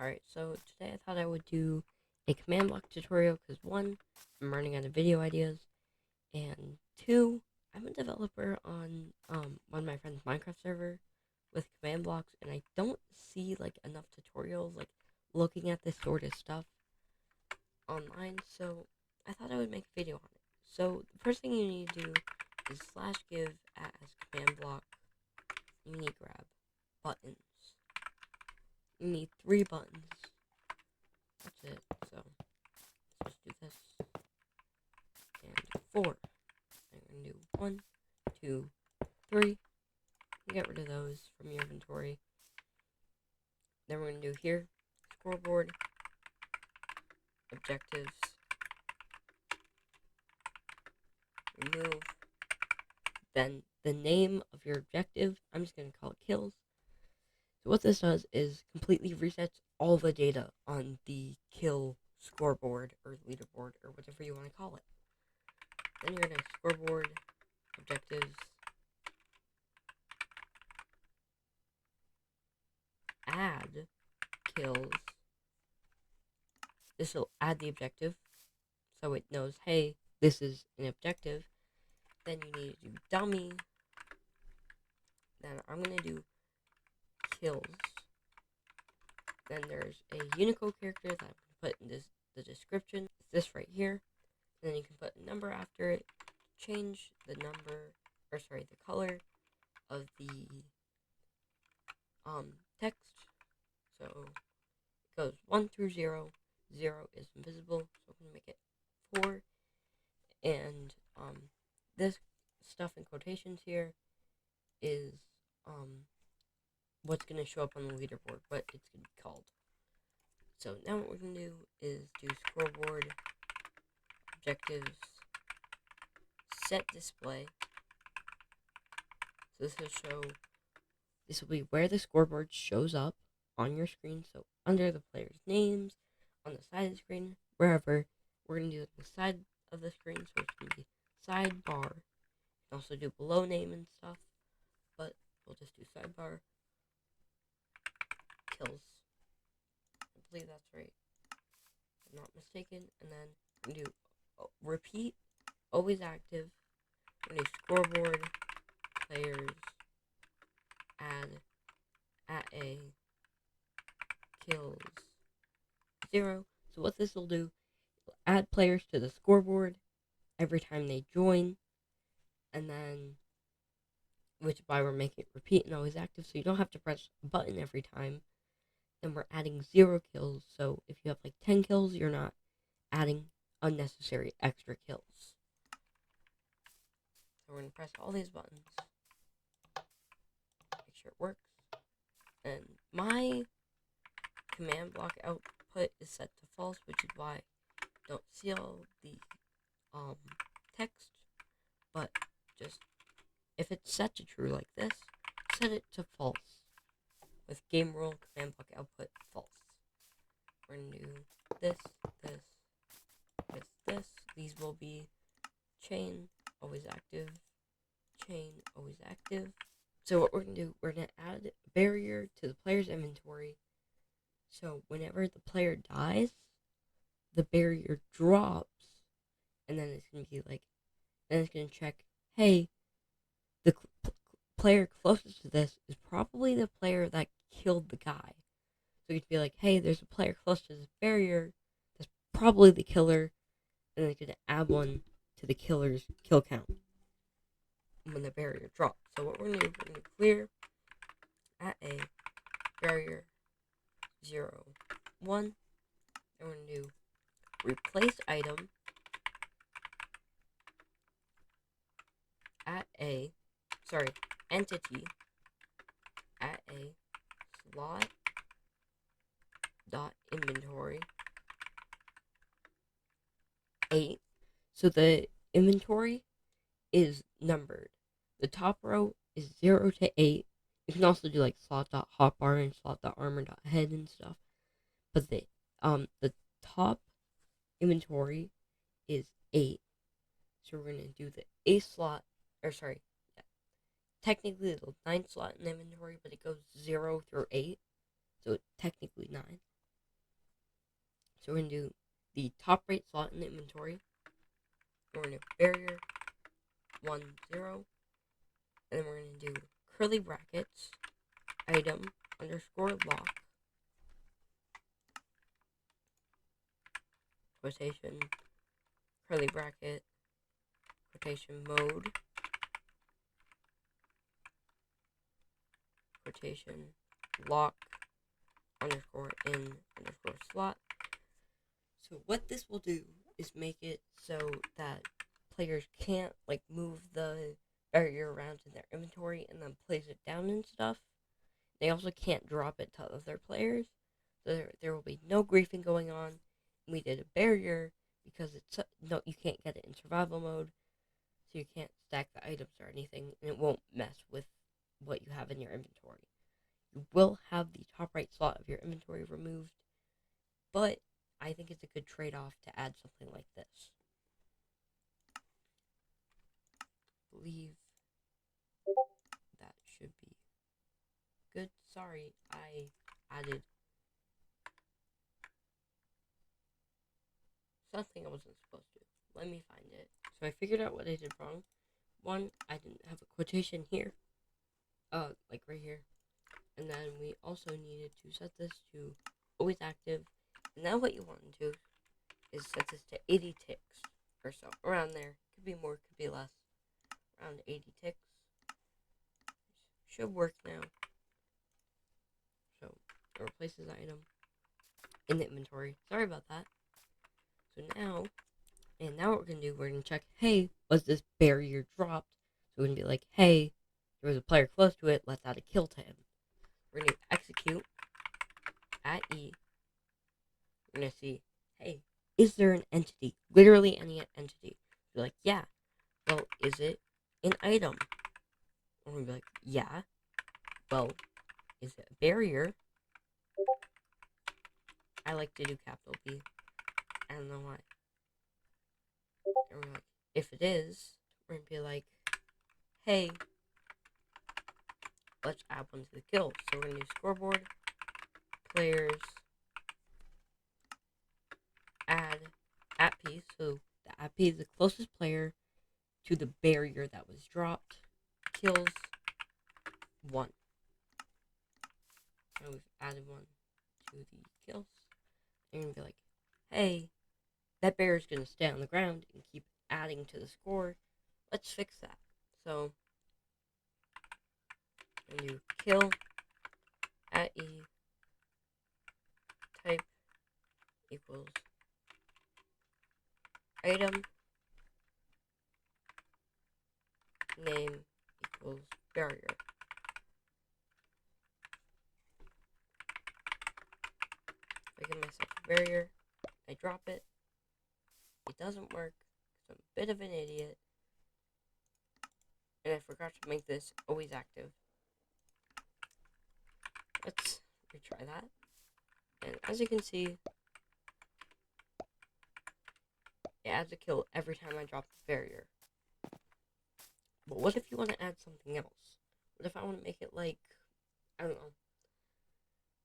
Alright, so today I thought I would do a command block tutorial because one, I'm running out of video ideas, and two, I'm a developer on one of my friend's Minecraft server with command blocks, and I don't see like enough tutorials like looking at this sort of stuff online, so I thought I would make a video on it. So the first thing you need to do is /give as command block grab buttons. You need 3 buttons. That's it. So let's just do this. And 4. I'm going to do 1, 2, 3. Get rid of those from your inventory. Then we're going to do here, scoreboard, objectives, remove. Then the name of your objective, I'm just going to call it kills. So what this does is completely resets all the data on the kill scoreboard or leaderboard or whatever you want to call it. Then you're going to scoreboard, objectives, add kills. This will add the objective so it knows, hey, this is an objective. Then you need to do dummy. Then I'm going to do kills. Then there's a Unicode character that I'm going to put in the description. It's this right here. And then you can put a number after it. Change the color of the text. So it goes 1 through 0. 0 is invisible, so I'm going to make it 4. And this stuff in quotations here is what's going to show up on the leaderboard, what it's going to be called. So now what we're going to do is do scoreboard, objectives, set display. So this will be where the scoreboard shows up on your screen. So under the players' names, on the side of the screen, wherever. We're going to do it on the side of the screen, so it's going to be sidebar. You can also do below name and stuff, but we'll just do sidebar kills. I believe that's right, if I'm not mistaken. And then we're going to do repeat, always active. We're going to do scoreboard, players, add a kills 0. So what this will do, it'll add players to the scoreboard every time they join, and then, which is why we're making it repeat and always active, so you don't have to press a button every time. Then we're adding 0 kills, so if you have like 10 kills, you're not adding unnecessary extra kills. So we're going to press all these buttons, make sure it works, and my command block output is set to false, which is why I don't see all the text, but just if it's set to true like this, set it to false with game rule command block output false. We're going to do this. These will be chain, always active, chain, always active. So what we're going to do, we're going to add a barrier to the player's inventory. So whenever the player dies, the barrier drops, and then it's going to be like, then it's going to check, hey, the player closest to this is probably the player that killed the guy. So you'd be like, hey, there's a player close to this barrier, that's probably the killer, and then it's going to add one to the killer's kill count when the barrier drops. So what we're going to do, we're going to clear at a barrier 0, 1, and we're going to do replace item at a, entity at a slot dot inventory 8. So the inventory is numbered. The top row is 0 to 8. You can also do like slot.hotbar and slot.armor.head and stuff. But the top inventory is 8. So we're going to do the 8th slot, technically the 9th slot in the inventory, but it goes 0 through 8. So it's technically 9. So we're going to do the top right slot in the inventory. We're going to barrier 1 0. And then we're going to do curly brackets, item underscore lock, quotation, curly bracket, quotation mode, quotation lock underscore in underscore slot. So what this will do is make it so that players can't like move the barrier around in their inventory and then place it down and stuff. They also can't drop it to other players. So there will be no griefing going on. We did a barrier because it's no, you can't get it in survival mode, so you can't stack the items or anything, and it won't mess with what you have in your inventory. You will have the top right slot of your inventory removed, but I think it's a good trade-off to add something like this. I believe that should be good. Sorry, I added something I wasn't supposed to. Let me find it. So I figured out what I did wrong. One, I didn't have a quotation here. Like right here. And then we also needed to set this to always active. And now what you want to do is set this to 80 ticks or so. Around there. Could be more, could be less. Around 80 ticks. Should work now. So it replaces the item in the inventory. Sorry about that. So now, what we're going to do, we're going to check, hey, was this barrier dropped? So we're going to be like, hey, there was a player close to it, let's add a kill to him. We're going to execute at E. We're going to see, hey, is there an entity? Literally any entity. We're like, yeah. Well, is it an item? We're going to be like, yeah. Well, is it a barrier? I like to do capital B. I don't know why. And we're like, if it is, we're going to be like, hey, let's add one to the kill. So we're going to do scoreboard, players, add at P. So the at P is the closest player to the barrier that was dropped. Kills 1. And we've added 1 to the kills. And you're going to be like, hey, that barrier is going to stay on the ground and keep adding to the score. Let's fix that. So, and you kill at E type equals item name equals barrier. I give myself a barrier, I drop it, it doesn't work, because I'm a bit of an idiot, and I forgot to make this always active. Let's retry that, and as you can see, it adds a kill every time I drop the barrier. But what if you want to add something else? What if I want to make it like, I don't know,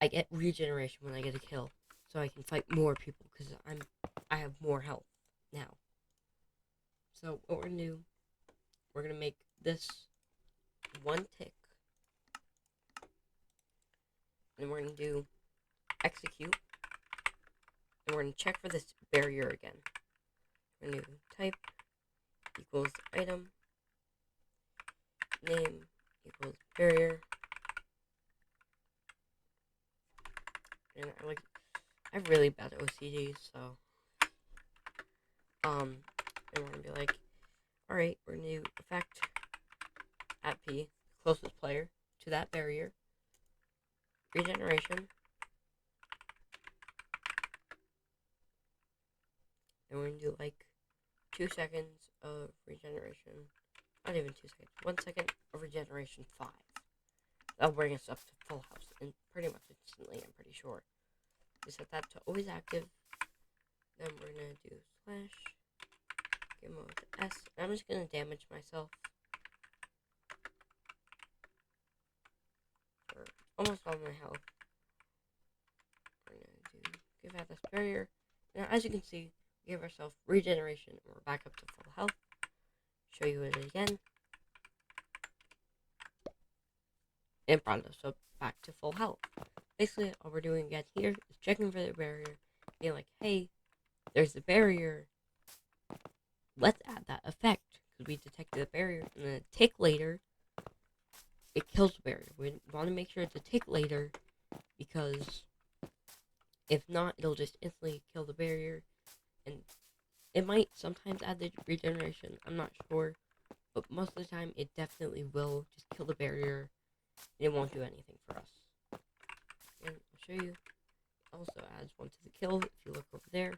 I get regeneration when I get a kill, so I can fight more people, because I have more health now. So what we're going to do, we're going to make this 1 tick, and we're going to do execute, and we're going to check for this barrier again. We're going to do type equals item name equals barrier, and I have really bad OCD, so and we're gonna be like, alright, we're gonna do effect at P, closest player to that barrier, regeneration, and we're gonna do like 2 seconds of regeneration, not even 2 seconds, 1 second of regeneration 5. That'll bring us up to full house, and pretty much instantly, I'm pretty sure. We set that to always active, then we're gonna do slash, game mode S, and I'm just gonna damage myself for almost all my health. We're gonna do give out this barrier, Now, as you can see, we give ourselves regeneration, and we're back up to full health. Show you it again. And brought us up back to full health. Basically, all we're doing again here is checking for the barrier, being like, hey, there's the barrier. Let's add that effect, because we detected the barrier, and then a tick later, it kills the barrier. We want to make sure it's a tick later, because if not, it'll just instantly kill the barrier, and it might sometimes add the regeneration, I'm not sure, but most of the time, it definitely will just kill the barrier, and it won't do anything for us. And I'll show you, it also adds one to the kill, if you look over there,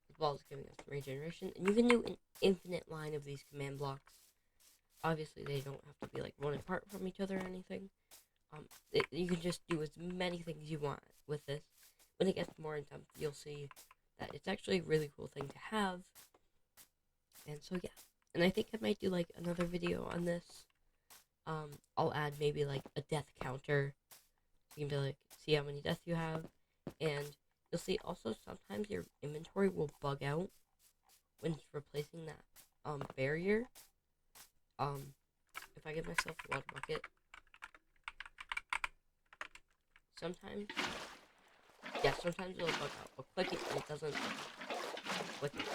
as well as giving us regeneration, and you can do an infinite line of these command blocks. Obviously, they don't have to be like one apart from each other or anything. You can just do as many things you want with this. When it gets more intense, you'll see that it's actually a really cool thing to have. And so yeah, and I think I might do like another video on this. I'll add maybe like a death counter, so you can be like see how many deaths you have, and you'll see also sometimes your inventory will bug out when it's replacing that barrier. If I give myself a water bucket, sometimes it'll bug out. I'll click it and it doesn't click it.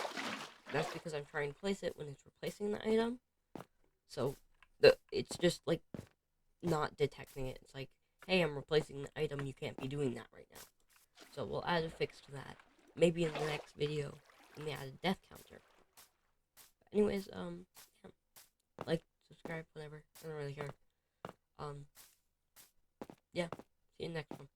And that's because I'm trying to place it when it's replacing the item. So it's just like not detecting it. It's like, hey, I'm replacing the item, you can't be doing that right now. So we'll add a fix to that. Maybe in the next video, when we add a death counter. But anyways, yeah. Like, subscribe, whatever. I don't really care. Yeah. See you next one.